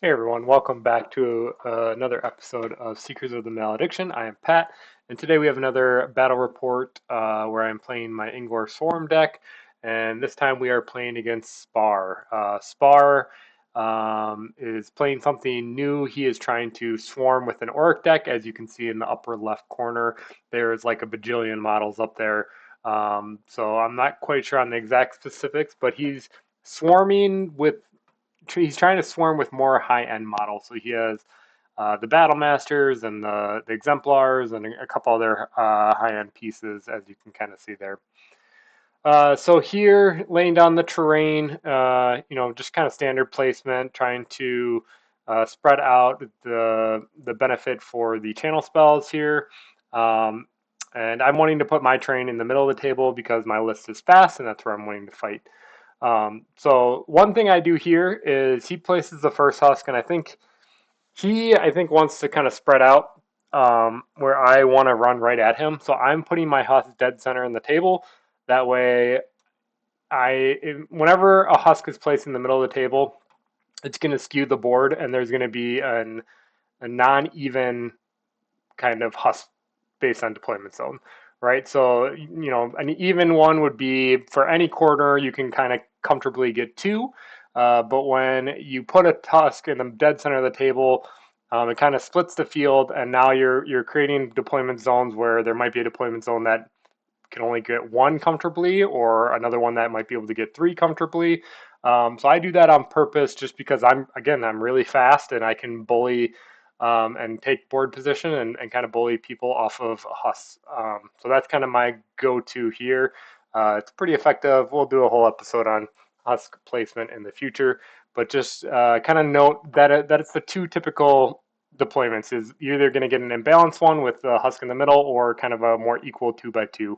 Hey everyone, welcome back to another episode of Seekers of the Malediction. I am Pat, and today we have another battle report where I'm playing my Ingor Swarm deck, and this time we are playing against Spar. Spar is playing something new. He is trying to swarm with an Auric deck, as you can see in the upper left corner. There's like a bajillion models up there, so I'm not quite sure on the exact specifics, but swarming with he's trying to swarm with more high-end models. So he has the Battle Masters and the Exemplars and a couple other high-end pieces, as you can kind of see there. So here, laying down the terrain, just kind of standard placement, trying to spread out the benefit for the channel spells here. Um, and I'm wanting to put my terrain in the middle of the table because my list is fast, and that's where I'm wanting to fight. So one thing I do here is he places the first husk, and I think wants to kind of spread out where I want to run right at him. So I'm putting my husk dead center in the table. That way, whenever a husk is placed in the middle of the table, it's going to skew the board, and there's going to be a non-even kind of husk based on deployment zone, right? So, an even one would be for any corner, you can kind of comfortably get two. But when you put a husk in the dead center of the table, it kind of splits the field, and now you're creating deployment zones where there might be a deployment zone that can only get one comfortably, or another one that might be able to get three comfortably. So I do that on purpose, just because I'm really fast and I can bully and take board position and kind of bully people off of husks. So that's kind of my go-to here. It's pretty effective. We'll do a whole episode on husk placement in the future, but just kind of note that it's the two typical deployments. Is you're either going to get an imbalanced one with the husk in the middle, or kind of a more equal 2x2.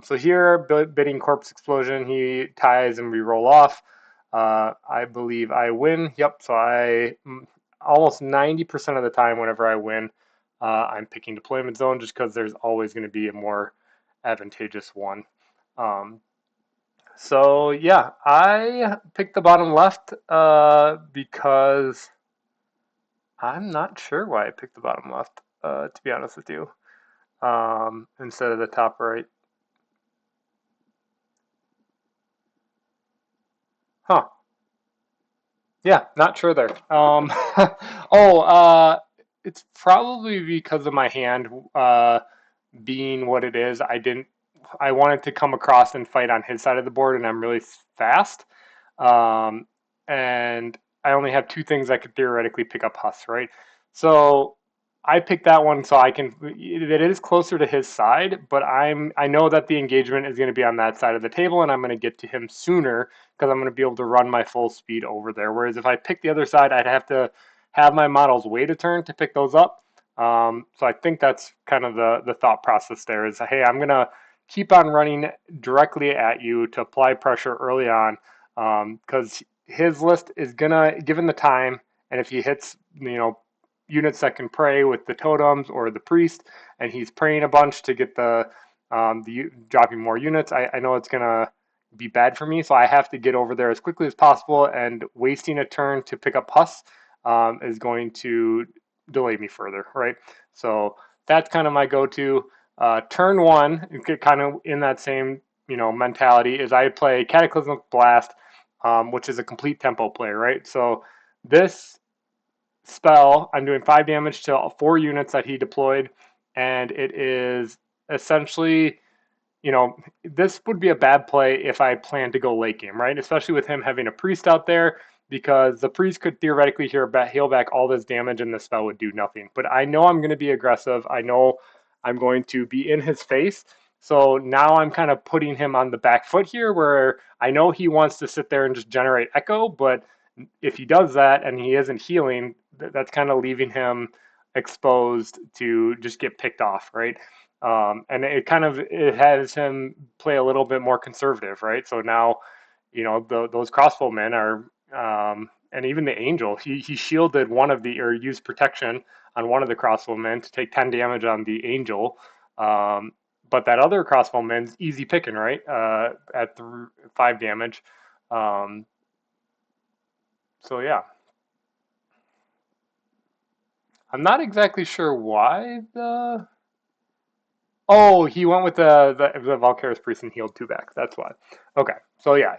So here, bidding corpse explosion, he ties and we roll off. I believe I win. Yep. So almost 90% of the time, whenever I win, I'm picking deployment zone, just because there's always going to be a more advantageous one. Um, so yeah, I picked the bottom left because I'm not sure why I picked the bottom left. To be honest with you, instead of the top right. Huh. Yeah, not sure there. Oh, it's probably because of my hand being what it is. I wanted to come across and fight on his side of the board, and I'm really fast. Um, and I only have two things I could theoretically pick up Huss, right? So I picked that one so I can. It is closer to his side, but I know that the engagement is going to be on that side of the table, and I'm going to get to him sooner because I'm going to be able to run my full speed over there. Whereas if I pick the other side, I'd have to have my models wait a turn to pick those up. So I think that's kind of the thought process there is, hey, I'm going to keep on running directly at you to apply pressure early on, because his list is going to, given the time, and if he hits, units that can pray with the totems or the priest, and he's praying a bunch to get the dropping more units, I know it's going to be bad for me, so I have to get over there as quickly as possible, and wasting a turn to pick up Huss is going to delay me further, right? So that's kind of my go-to. Turn one, kind of in that same mentality, is I play Cataclysmic Blast, which is a complete tempo play, right? So this spell, I'm doing 5 damage to 4 units that he deployed, and it is essentially, this would be a bad play if I plan to go late game, right? Especially with him having a priest out there, because the priest could theoretically heal back all this damage and the spell would do nothing. But I know I'm going to be aggressive. I know I'm going to be in his face. So now I'm kind of putting him on the back foot here, where I know he wants to sit there and just generate echo, but if he does that and he isn't healing, that's kind of leaving him exposed to just get picked off, right? And it has him play a little bit more conservative, right? So now, those crossbowmen and even the angel, he shielded one of the, or used protection on one of the crossbowmen to take 10 damage on the angel. But that other crossbowman's easy picking, right? At 5 damage. Um, so yeah. I'm not exactly sure why the. Oh, he went with the Valkyra's Priest and healed two back. That's why. Okay, so yeah,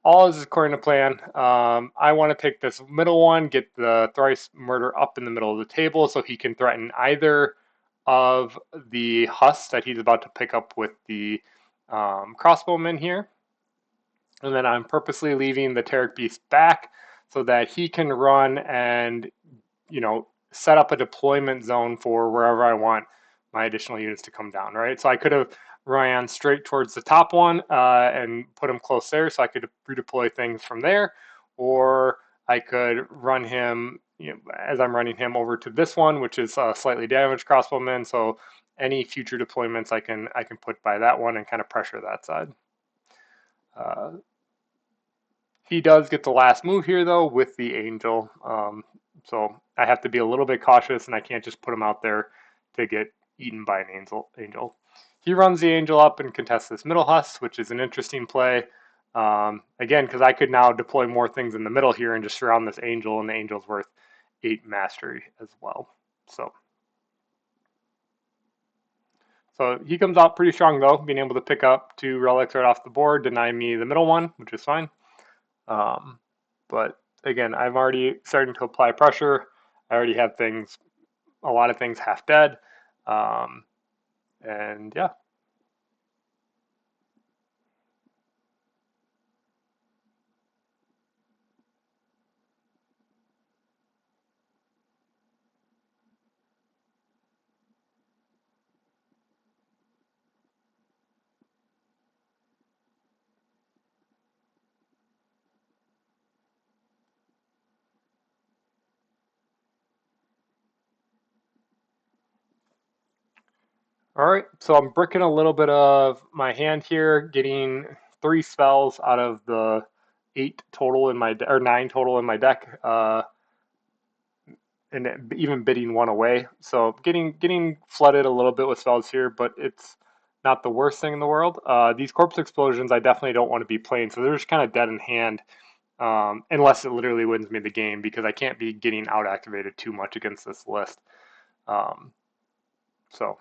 all is according to plan. I want to take this middle one, get the thrice murder up in the middle of the table so he can threaten either of the husks that he's about to pick up with the crossbowmen here. And then I'm purposely leaving the Terric Beast back so that he can run and, set up a deployment zone for wherever I want my additional units to come down, right? So I could have ran straight towards the top one and put him close there so I could redeploy things from there, or I could run him, as I'm running him over to this one, which is slightly damaged crossbowman. So any future deployments I can put by that one and kind of pressure that side. Uh, he does get the last move here though with the angel, so I have to be a little bit cautious, and I can't just put him out there to get eaten by an angel. He runs the angel up and contests this middle husk, which is an interesting play. Again, because I could now deploy more things in the middle here and just surround this angel, and the angel's worth 8 mastery as well. So he comes out pretty strong though, being able to pick up 2 relics right off the board, deny me the middle one, which is fine. But again, I'm already starting to apply pressure. I already have a lot of things half dead. And yeah. All right, so I'm bricking a little bit of my hand here, getting 3 spells out of the 8 total in my or 9 total in my deck, and even bidding one away. So getting flooded a little bit with spells here, but it's not the worst thing in the world. These corpse explosions, I definitely don't want to be playing, so they're just kind of dead in hand, unless it literally wins me the game, because I can't be getting out activated too much against this list. Um, so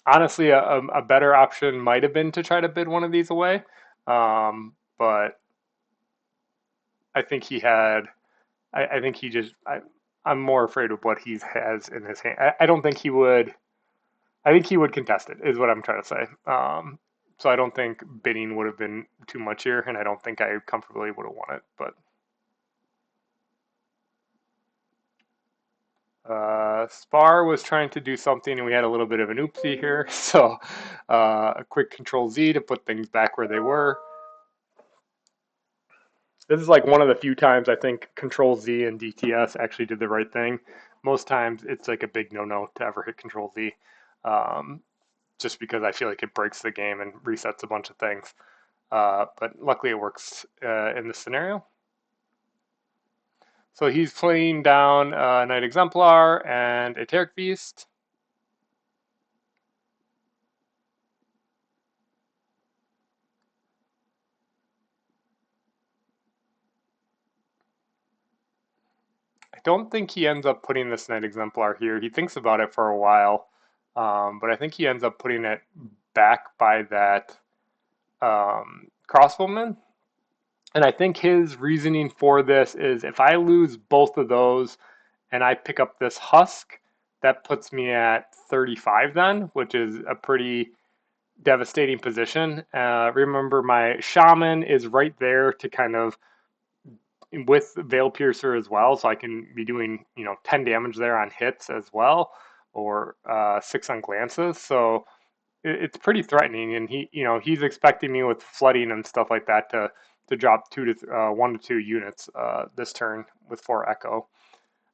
honestly, a better option might have been to try to bid one of these away, but I think he had. I think he just. I'm more afraid of what he has in his hand. I don't think he would. I think he would contest it. Is what I'm trying to say. So I don't think bidding would have been too much here, and I don't think I comfortably would have won it. But Spar was trying to do something, and we had a little bit of an oopsie here. So a quick Control Z to put things back where they were. This is like one of the few times I think Control Z and DTS actually did the right thing. Most times it's like a big no-no to ever hit Control Z, um, just because I feel like it breaks the game and resets a bunch of things. But luckily it works in this scenario. So he's playing down a Knight Exemplar and a Terric Beast. I don't think he ends up putting this Knight Exemplar here. He thinks about it for a while, but I think he ends up putting it back by that crossbowman. And I think his reasoning for this is if I lose both of those and I pick up this husk, that puts me at 35 then, which is a pretty devastating position. Remember, my shaman is right there to kind of with Veil Piercer as well, so I can be doing 10 damage there on hits as well, or 6 on glances. So it's pretty threatening, and he's expecting me with flooding and stuff like that to drop 1 to 2 units this turn with 4 echo.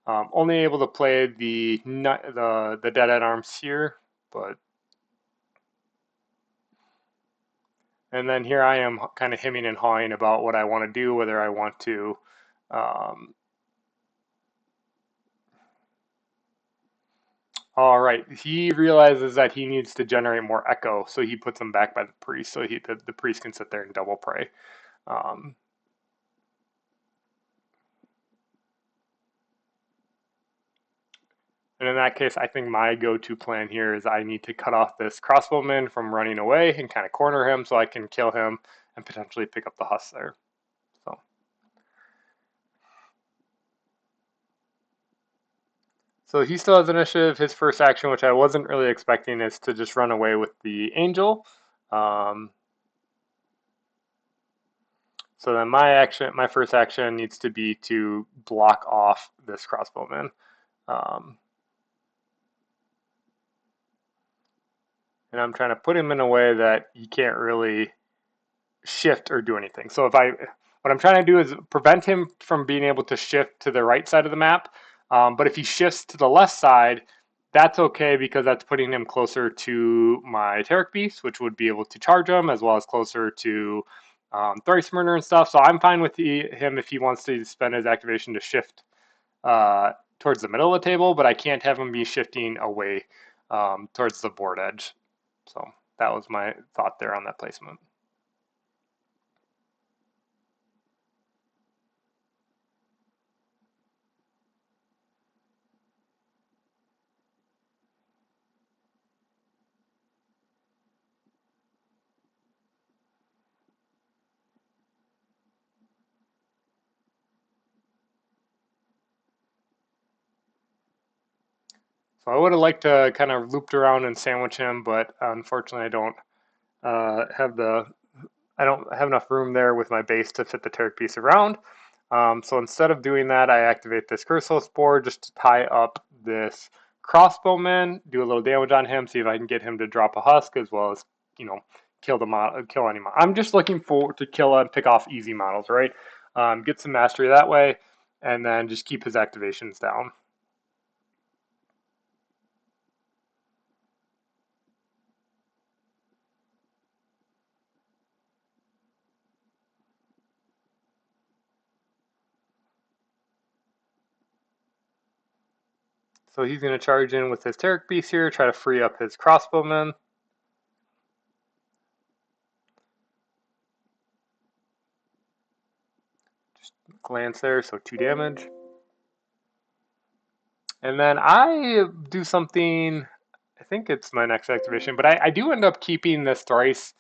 Only able to play the dead at arms here, but and then here I am kind of hemming and hawing about what I want to do, whether I want to. Um, all right, he realizes that he needs to generate more echo, so he puts them back by the priest, so the priest can sit there and double pray. Um, And in that case, I think my go-to plan here is I need to cut off this crossbowman from running away and kind of corner him so I can kill him and potentially pick up the husk there. So, so he still has initiative. His first action, which I wasn't really expecting, is to just run away with the angel. Um, so then my first action needs to be to block off this crossbowman. Um, and I'm trying to put him in a way that he can't really shift or do anything. So what I'm trying to do is prevent him from being able to shift to the right side of the map. But if he shifts to the left side, that's okay because that's putting him closer to my Terric Beast, which would be able to charge him, as well as closer to Thrice Murder and stuff. So I'm fine with him if he wants to spend his activation to shift towards the middle of the table, but I can't have him be shifting away towards the board edge. So that was my thought there on that placement. So I would have liked to kind of looped around and sandwich him, but unfortunately I don't I don't have enough room there with my base to fit the Terric piece around. So instead of doing that, I activate this Curso Spore just to tie up this crossbowman, do a little damage on him, see if I can get him to drop a husk as well as kill kill any model. I'm just looking for to kill and pick off easy models, right? Get some mastery that way, and then just keep his activations down. So he's going to charge in with his Terric Beast here, try to free up his crossbowman. Just glance there, so 2 damage. And then I do something, I think it's my next activation, but I do end up keeping this Thrice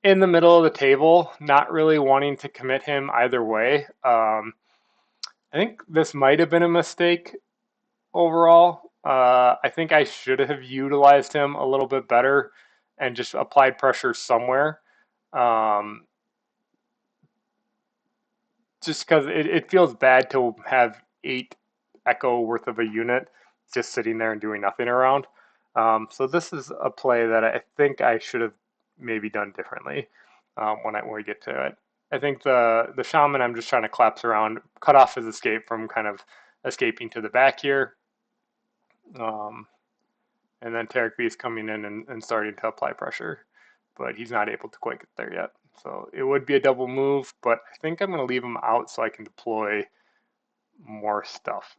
in the middle of the table, not really wanting to commit him either way. I think this might have been a mistake overall. I think I should have utilized him a little bit better and just applied pressure somewhere. Um, just because it feels bad to have 8 echo worth of a unit just sitting there and doing nothing around. So this is a play that I think I should have maybe done differently when we get to it. I think the shaman I'm just trying to collapse around, cut off his escape from kind of escaping to the back here. Um, and then Tarek B is coming in and starting to apply pressure, but he's not able to quite get there yet. So it would be a double move, but I think I'm going to leave him out so I can deploy more stuff,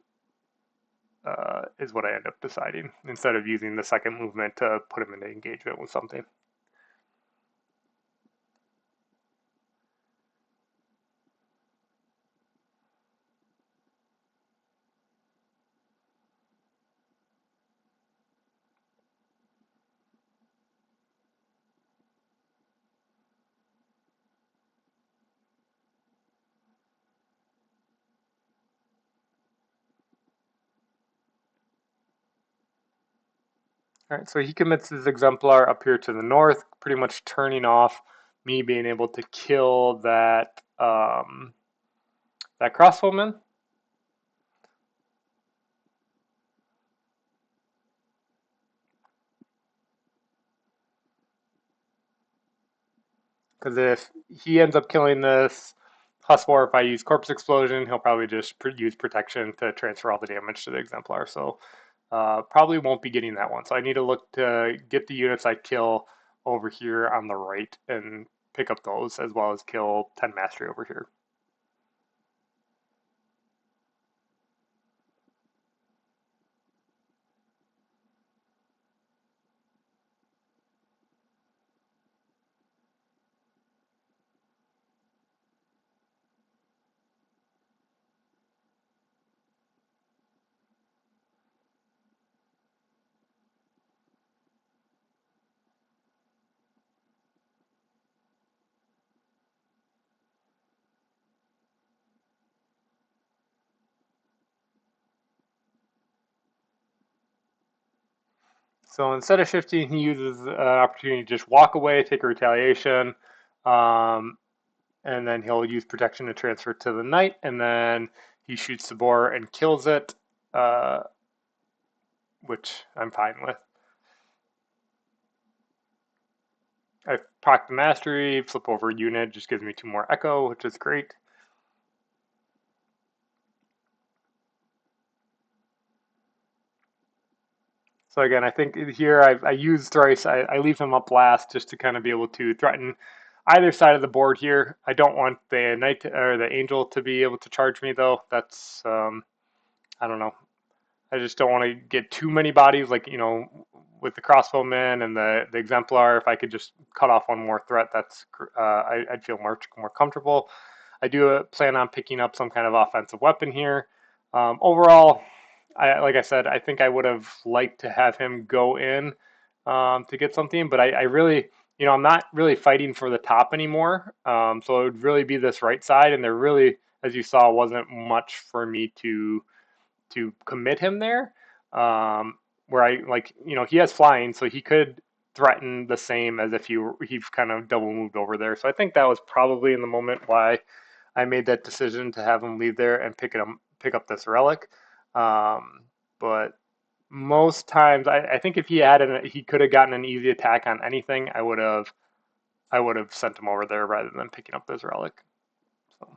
is what I end up deciding, instead of using the second movement to put him into engagement with something. All right, so he commits his exemplar up here to the north, pretty much turning off me being able to kill that crossbowman. Because if he ends up killing this Huskbar, if I use Corpse Explosion, he'll probably just use Protection to transfer all the damage to the Exemplar. So probably won't be getting that one. So I need to look to get the units I kill over here on the right and pick up those, as well as kill 10 Mastery over here. So instead of shifting, he uses an opportunity to just walk away, take a retaliation, um, and then he'll use protection to transfer to the knight, and then he shoots the boar and kills it, uh, which I'm fine with. I proc the mastery, flip over unit, just gives me 2 more echo, which is great. So again, I think here I use thrice. I leave him up last just to kind of be able to threaten either side of the board here. I don't want the knight or the angel to be able to charge me though. That's I don't know. I just don't want to get too many bodies, like with the crossbowman and the exemplar. If I could just cut off one more threat, that's I'd feel much more comfortable. I do plan on picking up some kind of offensive weapon here. Overall, like I said, I think I would have liked to have him go in to get something, but I really, I'm not really fighting for the top anymore. So it would really be this right side, and there really, as you saw, wasn't much for me to commit him there. Where I like, he has flying, so he could threaten the same as if he's kind of double moved over there. So I think that was probably in the moment why I made that decision to have him leave there and pick up this relic. But most times, I think if he could have gotten an easy attack on anything, I would have sent him over there rather than picking up this relic. So.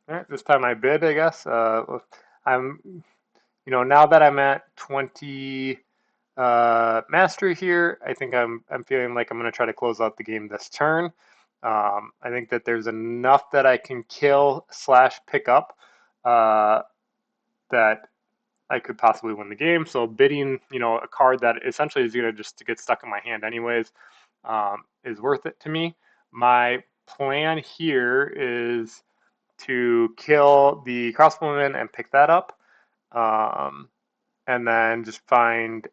All right, this time I bid, I guess. I'm, now that I'm at 20 mastery here, I think I'm feeling like I'm going to try to close out the game this turn. I think that there's enough that I can kill slash pick up that I could possibly win the game. So bidding, a card that essentially is going to just to get stuck in my hand anyways, is worth it to me. My plan here is to kill the crossbowman and pick that up, um, and then just find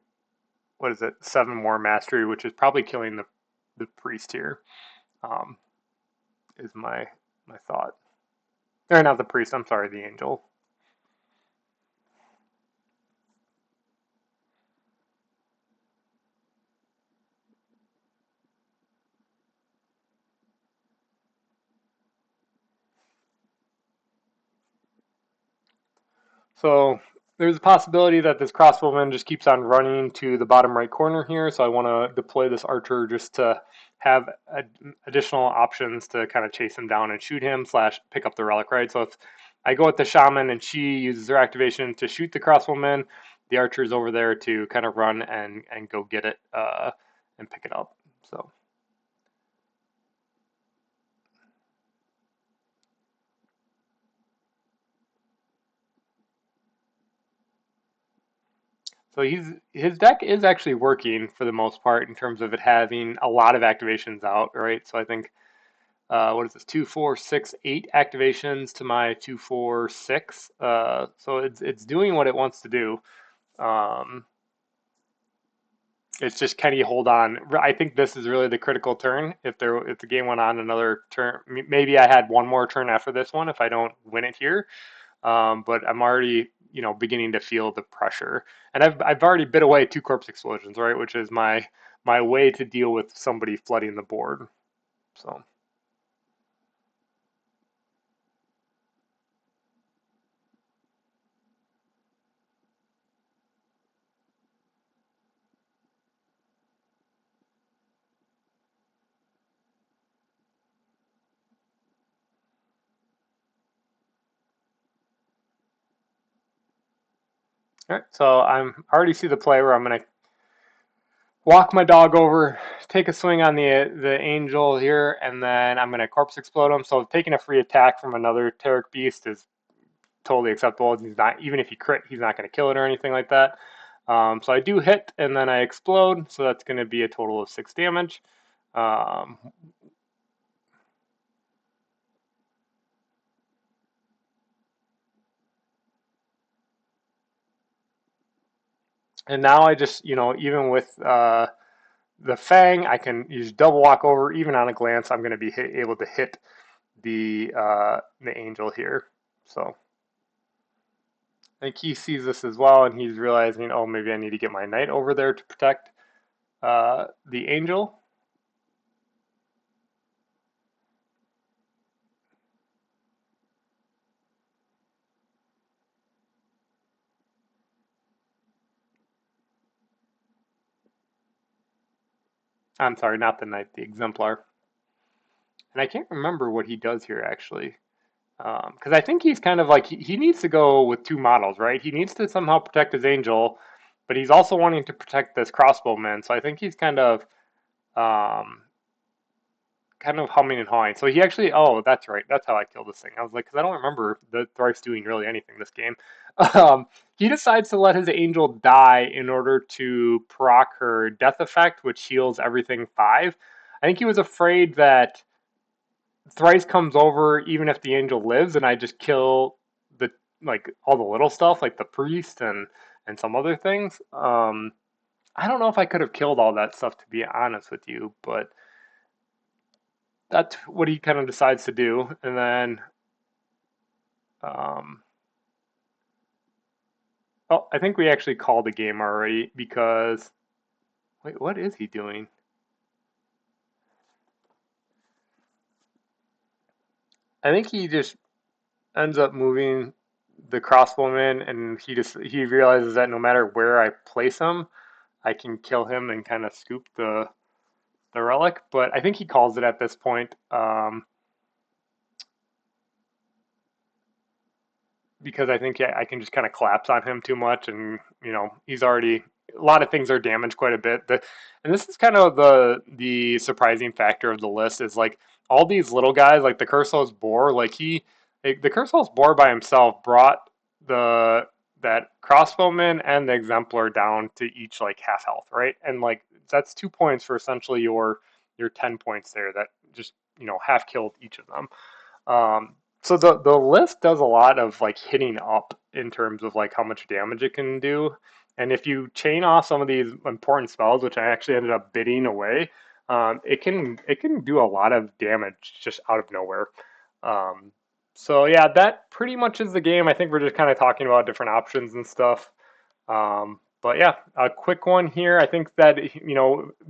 what is it, 7 more mastery, which is probably killing the priest here. Um, is my thought. Or not the priest. I'm sorry, the angel. So there's a possibility that this crossbowman just keeps on running to the bottom right corner here. So I want to deploy this archer just to have additional options to kind of chase him down and shoot him slash pick up the relic, right? So if I go with the shaman and she uses her activation to shoot the crossbowman, the archer's over there to kind of run and go get it and pick it up. So. So his deck is actually working for the most part in terms of it having a lot of activations out, right? So I think what is this, 2, 4, 6, 8 activations to my 2, 4, 6. So it's doing what it wants to do. Um, it's just can you hold on? I think this is really the critical turn. If the game went on another turn, maybe I had one more turn after this one if I don't win it here. But I'm already, beginning to feel the pressure, and I've already bid away 2 corpse explosions, right, which is my way to deal with somebody flooding the board. So. All right, so I'm already see the play where I'm gonna walk my dog over, take a swing on the angel here, and then I'm gonna corpse explode him. So taking a free attack from another Terric beast is totally acceptable. He's not, even if he crit, he's not gonna kill it or anything like that. So I do hit and then I explode. So that's gonna be a total of 6 damage. Um, and now I just, even with the Fang, I can use double walk over. Even on a glance, I'm going to be able to hit the Angel here. So I think he sees this as well, and he's realizing, oh, maybe I need to get my Knight over there to protect the Angel. I'm sorry, not the Knight, the Exemplar. And I can't remember what he does here actually. Because I think he's kind of like he needs to go with two models, right? He needs to somehow protect his angel, but he's also wanting to protect this crossbowman. So I think he's um, kind of humming and hawing. So he actually, oh, that's right, that's how I killed this thing. I was like, because I don't remember the Thrice doing really anything this game. He decides to let his angel die in order to proc her death effect, which heals everything 5. I think he was afraid that Thrice comes over even if the angel lives, and I just kill the like all the little stuff like the priest and some other things. I don't know if I could have killed all that stuff to be honest with you, but that's what he kind of decides to do. And then, um, oh, I think we actually called the game already because wait, what is he doing? I think he just ends up moving the crossbowman, and he realizes that no matter where I place him, I can kill him and kind of scoop the relic. But I think he calls it at this point because I think I can just kind of collapse on him too much, and he's already a lot of things are damaged quite a bit. And this is kind of the surprising factor of the list is like all these little guys, like the Curso's boar, the Curso's boar by himself brought the that crossbowman and the exemplar down to each like half health, right? And like that's 2 points for essentially your 10 points there that just half killed each of them. So the list does a lot of like hitting up in terms of like how much damage it can do. And if you chain off some of these important spells, which I actually ended up bidding away, it can do a lot of damage just out of nowhere. Um, so yeah, that pretty much is the game. I think we're just kind of talking about different options and stuff. But yeah, a quick one here. I think that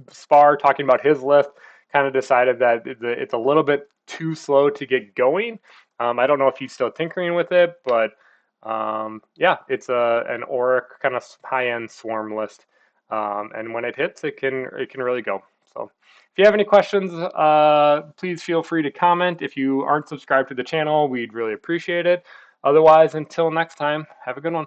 Spar talking about his list kind of decided that it's a little bit too slow to get going. I don't know if he's still tinkering with it, but yeah, it's an Auric kind of high-end swarm list, and when it hits, it can really go. So, if you have any questions, please feel free to comment. If you aren't subscribed to the channel, we'd really appreciate it. Otherwise, until next time, have a good one.